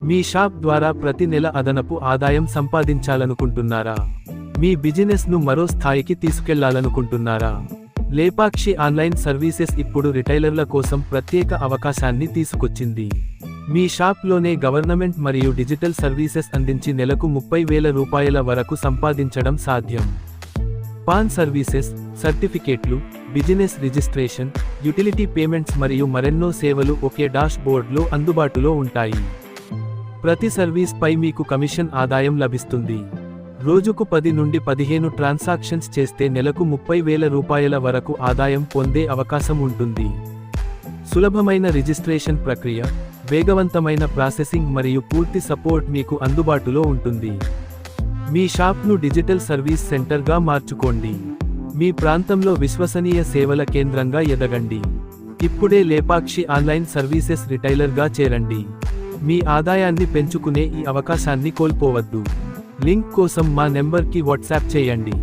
మీ shop ద్వారా ప్రతి నెల అదనపు ఆదాయం సంపాదించాలనుకుంటున్నారా? మీ బిజినెస్ను మరో స్థాయికి తీసుకెళ్లాలనుకుంటున్నారా? లేపాక్షి ఆన్లైన్ సర్వీసెస్ ఇప్పుడు రిటైలర్ల కోసం ప్రత్యేక అవకాశాన్ని తీసుకొచ్చింది. మీ షాప్లోనే గవర్నమెంట్ మరియు డిజిటల్ సర్వీసెస్ అందించి నెలకు 30,000 రూపాయల వరకు సంపాదించడం సాధ్యం. పాన్ సర్వీసెస్, సర్టిఫికేట్లు, బిజినెస్ రిజిస్ట్రేషన్, యుటిలిటీ పేమెంట్స్ మరియు మరెన్నో సేవలు ఒకే డాష్ బోర్డ్లో అందుబాటులో ఉంటాయి. ప్రతి సర్వీస్పై మీకు కమిషన్ ఆదాయం లభిస్తుంది. రోజుకు 10 నుండి 15 ట్రాన్సాక్షన్స్ చేస్తే నెలకు 30,000 రూపాయల వరకు ఆదాయం పొందే అవకాశం ఉంటుంది. సులభమైన రిజిస్ట్రేషన్ ప్రక్రియ, వేగవంతమైన ప్రాసెసింగ్ మరియు పూర్తి సపోర్ట్ మీకు అందుబాటులో ఉంటుంది. మీ షాప్ను డిజిటల్ సర్వీస్ సెంటర్గా మార్చుకోండి. మీ ప్రాంతంలో విశ్వసనీయ సేవల కేంద్రంగా ఎదగండి. ఇప్పుడే లేపాక్షి ఆన్లైన్ సర్వీసెస్ రిటైలర్గా చేరండి. మీ ఆదాయాన్ని పెంచుకునే ఈ అవకాశాన్ని కోల్పోవద్దు. లింక్ కోసం మా నెంబర్కి వాట్సాప్ చేయండి.